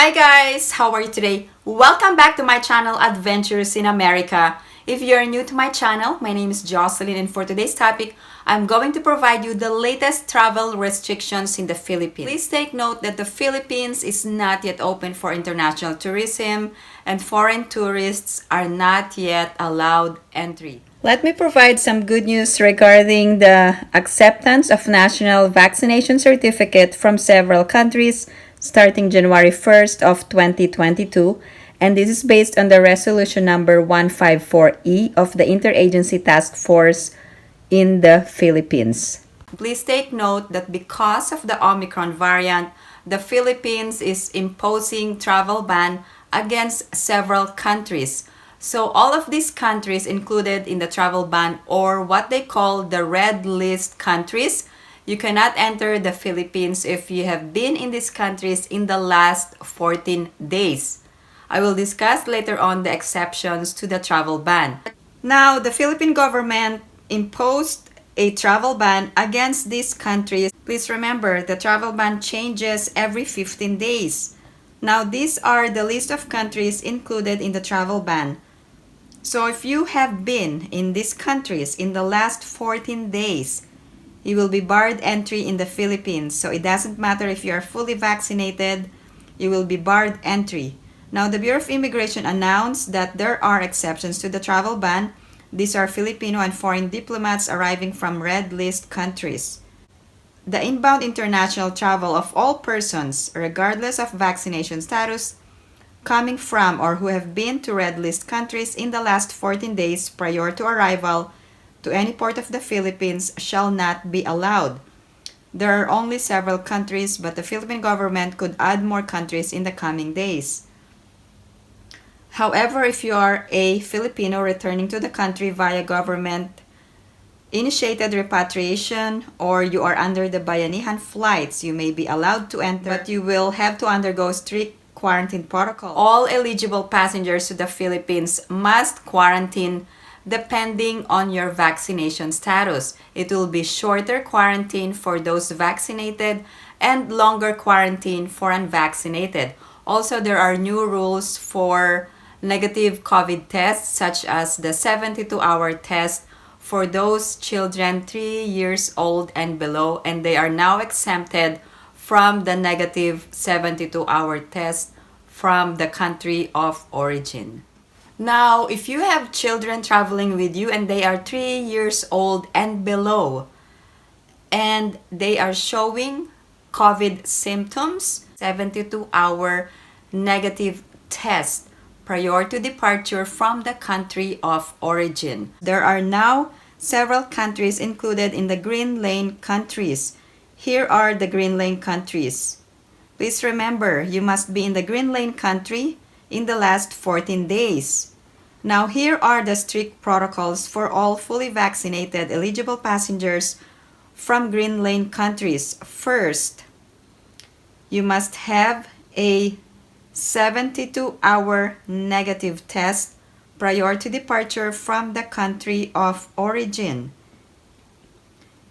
Hi guys, how are you today? Welcome back to my channel Adventures in America. If you're new to my channel, my name is Jocelyn, and for today's topic, I'm going to provide you the latest travel restrictions in the Philippines. Please take note that the Philippines is not yet open for international tourism and foreign tourists are not yet allowed entry. Let me provide some good news regarding the acceptance of national vaccination certificate from several countries starting January 1st of 2022, and this is based on the resolution number 154E of the Interagency Task Force in the Philippines. Please take note that because of the Omicron variant, the Philippines is imposing travel ban against several countries. So all of these countries included in the travel ban, or what they call the red list countries, you cannot enter the Philippines if you have been in these countries in the last 14 days. I will discuss later on the exceptions to the travel ban. Now, the Philippine government imposed a travel ban against these countries. Please remember, the travel ban changes every 15 days. Now, these are the list of countries included in the travel ban. So if you have been in these countries in the last 14 days, you will be barred entry in the Philippines. So it doesn't matter if you are fully vaccinated, you will be barred entry. Now, the Bureau of Immigration announced that there are exceptions to the travel ban. These are Filipino and foreign diplomats arriving from red list countries. The inbound international travel of all persons, regardless of vaccination status, coming from or who have been to red list countries in the last 14 days prior to arrival to any port of the Philippines shall not be allowed. There are only several countries, but the Philippine government could add more countries in the coming days. However, if you are a Filipino returning to the country via government-initiated repatriation, or you are under the Bayanihan flights, you may be allowed to enter, but you will have to undergo strict quarantine protocol. All eligible passengers to the Philippines must quarantine depending on your vaccination status. It will be shorter quarantine for those vaccinated and longer quarantine for unvaccinated. Also, there are new rules for negative COVID tests, such as the 72-hour test for those children 3 years old and below, and they are now exempted from the negative 72-hour test from the country of origin. Now, if you have children traveling with you and they are 3 years old and below, and they are showing COVID symptoms, 72-hour negative test prior to departure from the country of origin. There are now several countries included in the green lane countries. Here are the green lane countries. Please remember, you must be in the green lane country in the last 14 days. Now, here are the strict protocols for all fully vaccinated eligible passengers from green lane countries. First, you must have a 72-hour negative test prior to departure from the country of origin.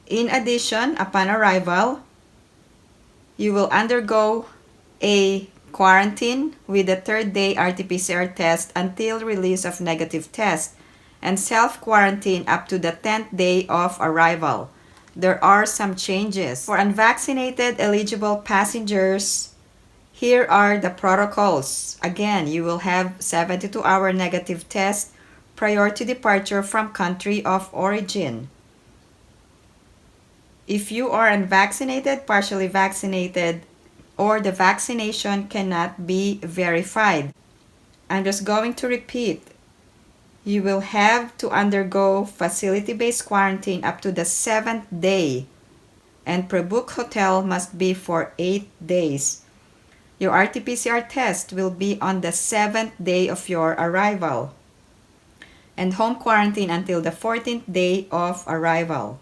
In addition, upon arrival, you will undergo a quarantine with a third-day RT-PCR test until release of negative test, and self-quarantine up to the 10th day of arrival. There are some changes. For unvaccinated eligible passengers, here are the protocols. Again, you will have 72-hour negative test prior to departure from country of origin. If you are unvaccinated, partially vaccinated, or the vaccination cannot be verified, I'm just going to repeat. You will have to undergo facility-based quarantine up to the 7th day, and pre-book hotel must be for 8 days. Your RT-PCR test will be on the 7th day of your arrival, and home quarantine until the 14th day of arrival.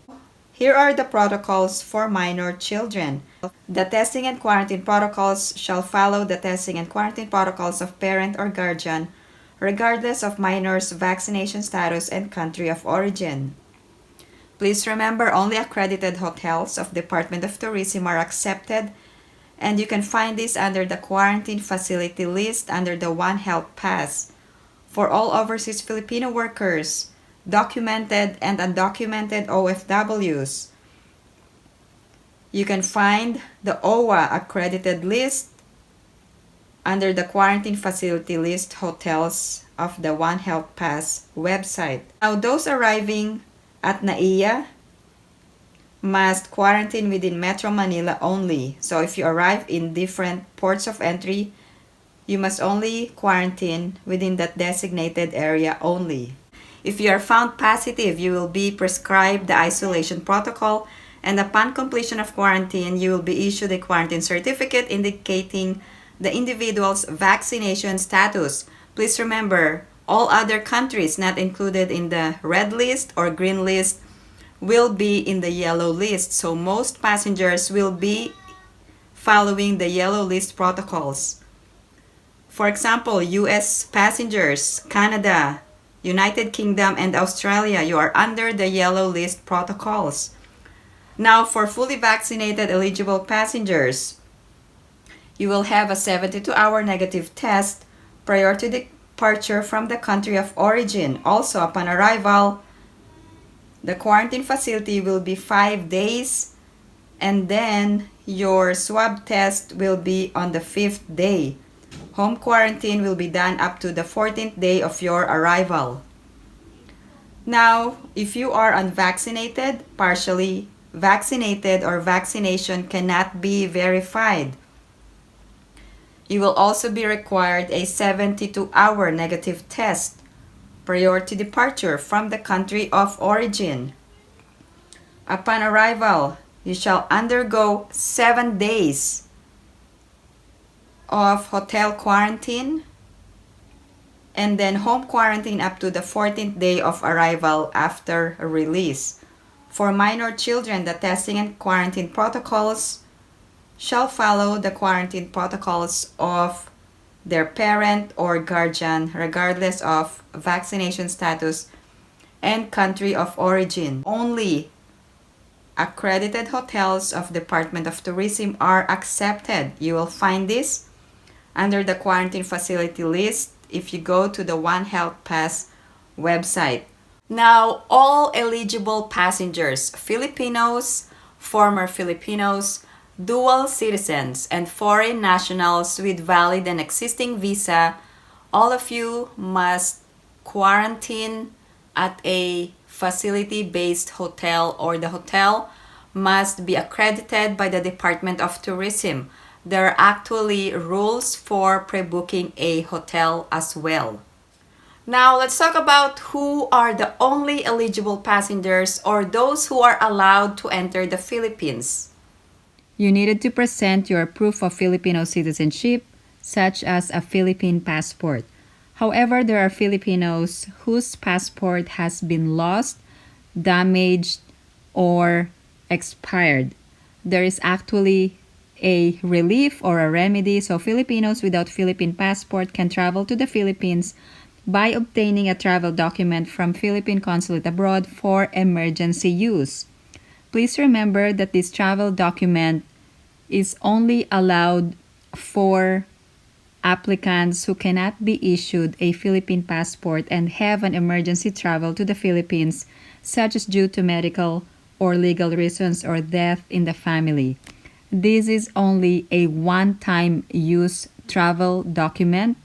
Here are the protocols for minor children. The testing and quarantine protocols shall follow the testing and quarantine protocols of parent or guardian, regardless of minor's vaccination status and country of origin. Please remember, only accredited hotels of Department of Tourism are accepted, And you can find this under the quarantine facility list under the One Health Pass for all overseas Filipino workers, documented and undocumented OFWs. You can find the OWA accredited list under the quarantine facility list hotels of the One Health Pass website. Now, those arriving at NAIA must quarantine within Metro Manila only. So if you arrive in different ports of entry, you must only quarantine within that designated area only. If you are found positive, you will be prescribed the isolation protocol, and upon completion of quarantine, you will be issued a quarantine certificate indicating the individual's vaccination status. Please remember, all other countries not included in the red list or green list will be in the yellow list. So most passengers will be following the yellow list protocols. For example, US passengers, Canada, United Kingdom, and Australia, you are under the yellow list protocols. Now, for fully vaccinated eligible passengers, you will have a 72-hour negative test prior to departure from the country of origin. Also, upon arrival, the quarantine facility will be 5 days, and then your swab test will be on the 5th day. Home quarantine will be done up to the 14th day of your arrival. Now, if you are unvaccinated, partially vaccinated, or vaccination cannot be verified, you will also be required a 72-hour negative test prior to departure from the country of origin. Upon arrival, you shall undergo 7 days of hotel quarantine and then home quarantine up to the 14th day of arrival after release. For minor children, the testing and quarantine protocols shall follow the quarantine protocols of their parent or guardian, regardless of vaccination status and country of origin. Only accredited hotels of Department of Tourism are accepted. You will find this under the quarantine facility list if you go to the One Health Pass website. Now, all eligible passengers, Filipinos, former Filipinos, dual citizens, and foreign nationals with valid and existing visa, all of you must quarantine at a facility-based hotel, or the hotel must be accredited by the Department of Tourism. There are actually rules for pre-booking a hotel as well. Now, let's talk about who are the only eligible passengers or those who are allowed to enter the Philippines. You needed to present your proof of Filipino citizenship, such as a Philippine passport. However, there are Filipinos whose passport has been lost, damaged, or expired. There is actually a relief or a remedy, so Filipinos without Philippine passport can travel to the Philippines by obtaining a travel document from Philippine Consulate abroad for emergency use. Please remember that this travel document is only allowed for applicants who cannot be issued a Philippine passport and have an emergency travel to the Philippines, such as due to medical or legal reasons or death in the family. This is only a one-time use travel document,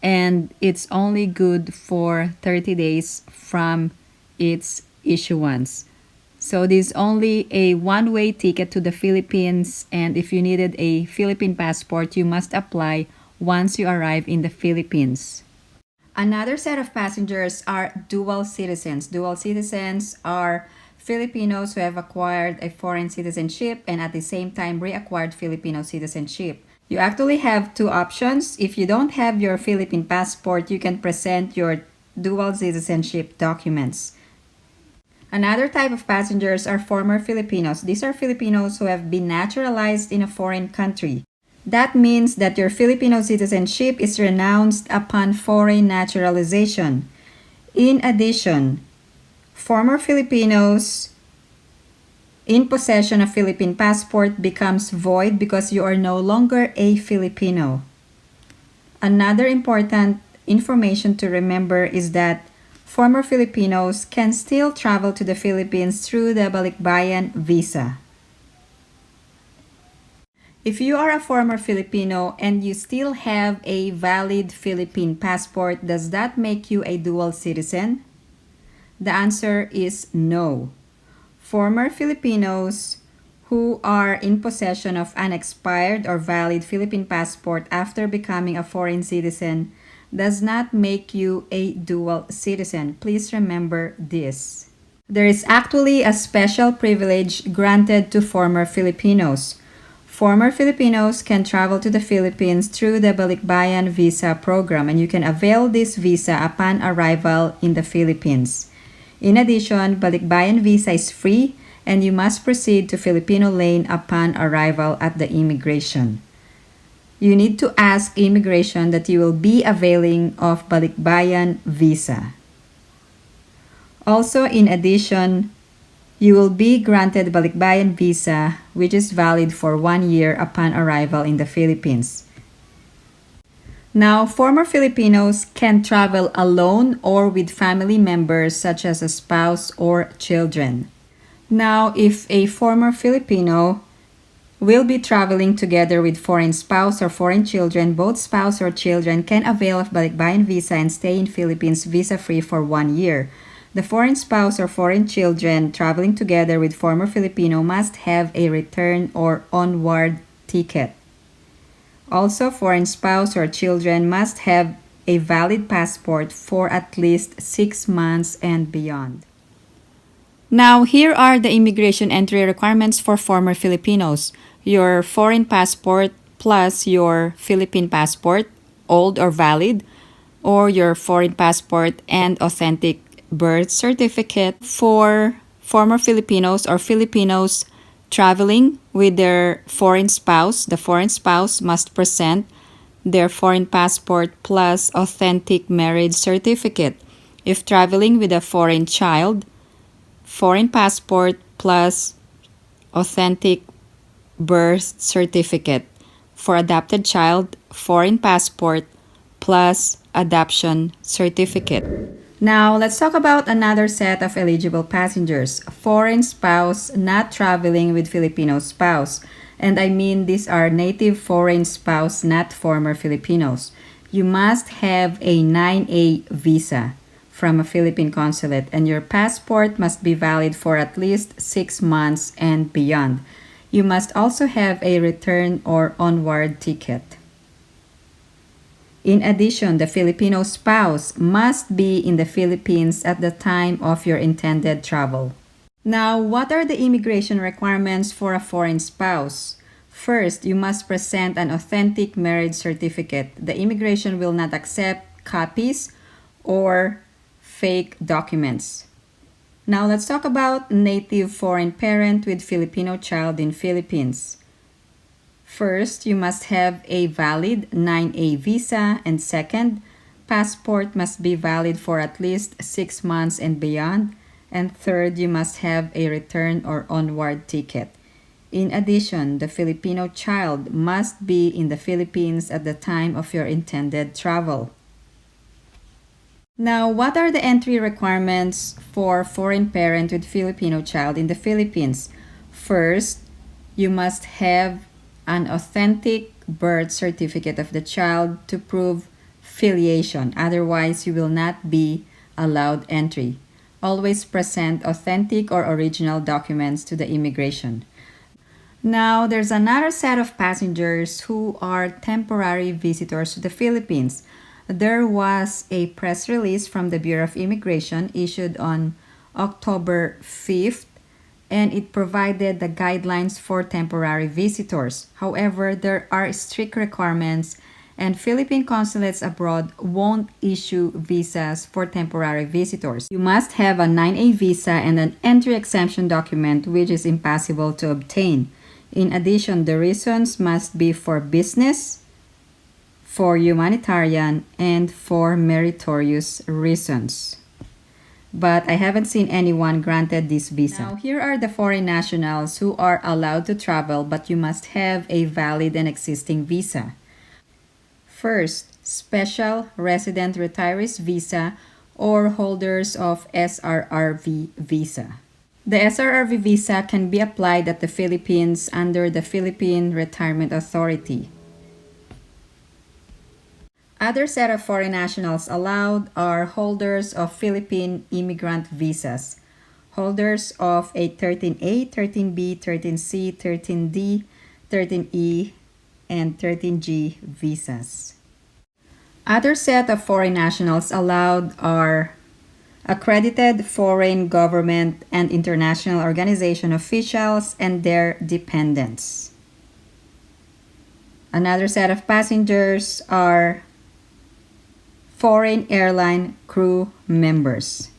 and it's only good for 30 days from its issuance. So this is only a one-way ticket to the Philippines, and if you needed a Philippine passport, you must apply once you arrive in the Philippines. Another set of passengers are dual citizens. Dual citizens are Filipinos who have acquired a foreign citizenship and at the same time reacquired Filipino citizenship. You actually have two options. If you don't have your Philippine passport, you can present your dual citizenship documents. Another type of passengers are former Filipinos. These are Filipinos who have been naturalized in a foreign country. That means that your Filipino citizenship is renounced upon foreign naturalization. In addition, former Filipinos in possession of Philippine passport becomes void because you are no longer a Filipino. Another important information to remember is that former Filipinos can still travel to the Philippines through the Balikbayan visa. If you are a former Filipino and you still have a valid Philippine passport, does that make you a dual citizen? The answer is no. Former Filipinos who are in possession of an expired or valid Philippine passport after becoming a foreign citizen does not make you a dual citizen. Please remember this. There is actually a special privilege granted to former Filipinos. Former Filipinos can travel to the Philippines through the Balikbayan visa program, and you can avail this visa upon arrival in the Philippines. In addition, Balikbayan visa is free and you must proceed to Filipino Lane upon arrival at the immigration. You need to ask immigration that you will be availing of Balikbayan visa. Also, in addition, you will be granted Balikbayan visa, which is valid for 1 year upon arrival in the Philippines. Now, former Filipinos can travel alone or with family members such as a spouse or children. Now, if a former Filipino will be traveling together with foreign spouse or foreign children, both spouse or children can avail of Balikbayan visa and stay in Philippines visa-free for 1 year. The foreign spouse or foreign children traveling together with former Filipino must have a return or onward ticket. Also, foreign spouse or children must have a valid passport for at least 6 months and beyond. Now, here are the immigration entry requirements for former Filipinos. Your foreign passport plus your Philippine passport, old or valid, or your foreign passport and authentic birth certificate. For former Filipinos or Filipinos traveling with their foreign spouse, the foreign spouse must present their foreign passport plus authentic marriage certificate. If traveling with a foreign child, foreign passport plus authentic birth certificate. For adopted child, foreign passport plus adoption certificate. Now, let's talk about another set of eligible passengers. Foreign spouse not traveling with Filipino spouse. And I mean these are native foreign spouse, not former Filipinos. You must have a 9A visa from a Philippine consulate, and your passport must be valid for at least 6 months and beyond. You must also have a return or onward ticket. In addition, the Filipino spouse must be in the Philippines at the time of your intended travel. Now, what are the immigration requirements for a foreign spouse? First, you must present an authentic marriage certificate. The immigration will not accept copies or fake documents. Now, let's talk about native foreign parent with Filipino child in Philippines. First, you must have a valid 9A visa, and second, passport must be valid for at least 6 months and beyond, and third, you must have a return or onward ticket. In addition, the Filipino child must be in the Philippines at the time of your intended travel. Now, what are the entry requirements for foreign parent with Filipino child in the Philippines? First, you must have an authentic birth certificate of the child to prove filiation. Otherwise, you will not be allowed entry. Always present authentic or original documents to the immigration. Now, there's another set of passengers who are temporary visitors to the Philippines. There was a press release from the Bureau of Immigration issued on October 5th, and it provided the guidelines for temporary visitors. However, there are strict requirements, and Philippine consulates abroad won't issue visas for temporary visitors. You must have a 9A visa and an entry exemption document, which is impossible to obtain. In addition, the reasons must be for business, for humanitarian, and for meritorious reasons. but I haven't seen anyone granted this visa. Now, here are the foreign nationals who are allowed to travel, but you must have a valid and existing visa. First, Special Resident Retirees Visa or holders of SRRV visa. The SRRV visa can be applied at the Philippines under the Philippine Retirement Authority. Other set of foreign nationals allowed are holders of Philippine immigrant visas, holders of a 13A, 13B, 13C, 13D, 13E, and 13G visas. Other set of foreign nationals allowed are accredited foreign government and international organization officials and their dependents. Another set of passengers are foreign airline crew members.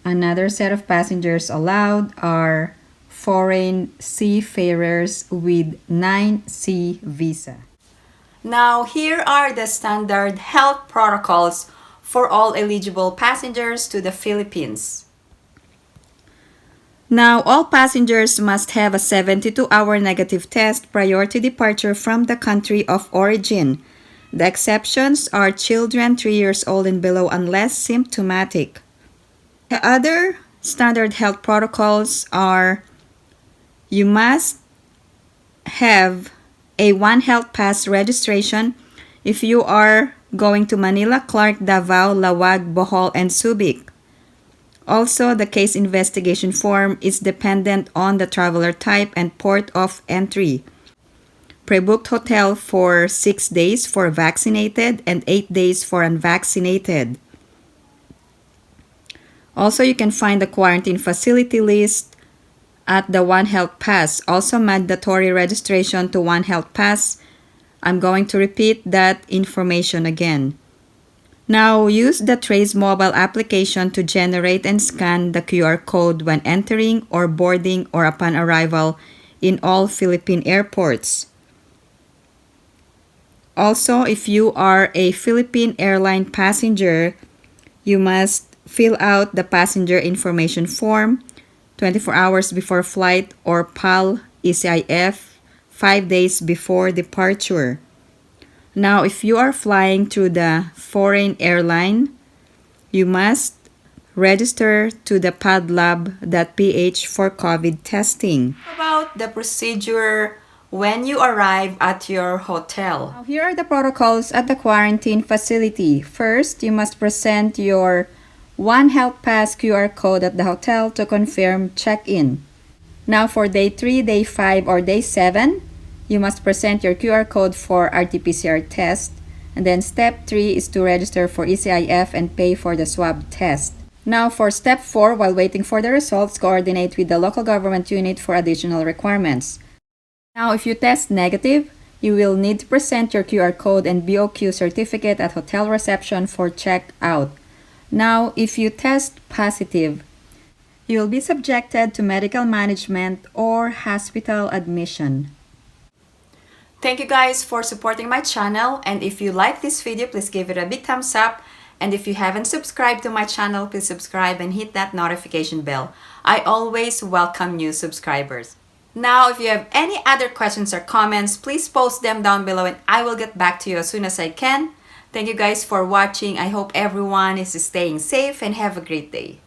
Another set of passengers allowed are foreign seafarers with 9C visa. Now, here are the standard health protocols for all eligible passengers to the Philippines. Now, all passengers must have a 72-hour negative test prior to departure from the country of origin. The exceptions are children 3 years old and below unless symptomatic. The other standard health protocols are you must have a One Health Pass registration if you are going to Manila, Clark, Davao, Lawag, Bohol, and Subic. Also, the case investigation form is dependent on the traveler type and port of entry. Pre-booked hotel for 6 days for vaccinated and 8 days for unvaccinated. Also, you can find the quarantine facility list at the One Health Pass. Also, mandatory registration to One Health Pass. I'm going to repeat that information again. Now, use the Traze Mobile Application to generate and scan the QR code when entering or boarding or upon arrival in all Philippine airports. Also, if you are a Philippine airline passenger, you must fill out the passenger information form 24 hours before flight or PAL ECIF 5 days before departure. Now, if you are flying through the foreign airline, you must register to the padlab.ph for COVID testing. About the procedure when you arrive at your hotel. Now, here are the protocols at the quarantine facility. First, you must present your One Health Pass QR code at the hotel to confirm check-in. Now, for day 3, day 5, or day 7, you must present your QR code for RT-PCR test. And then step 3 is to register for ECIF and pay for the swab test. Now, for step 4, while waiting for the results, coordinate with the local government unit for additional requirements. Now, if you test negative, you will need to present your QR code and BOQ certificate at hotel reception for check-out. Now, if you test positive, you will be subjected to medical management or hospital admission. Thank you guys for supporting my channel, and if you like this video, please give it a big thumbs up. And if you haven't subscribed to my channel, please subscribe and hit that notification bell. I always welcome new subscribers. Now, if you have any other questions or comments, please post them down below and I will get back to you as soon as I can. Thank you guys for watching. I hope everyone is staying safe and have a great day.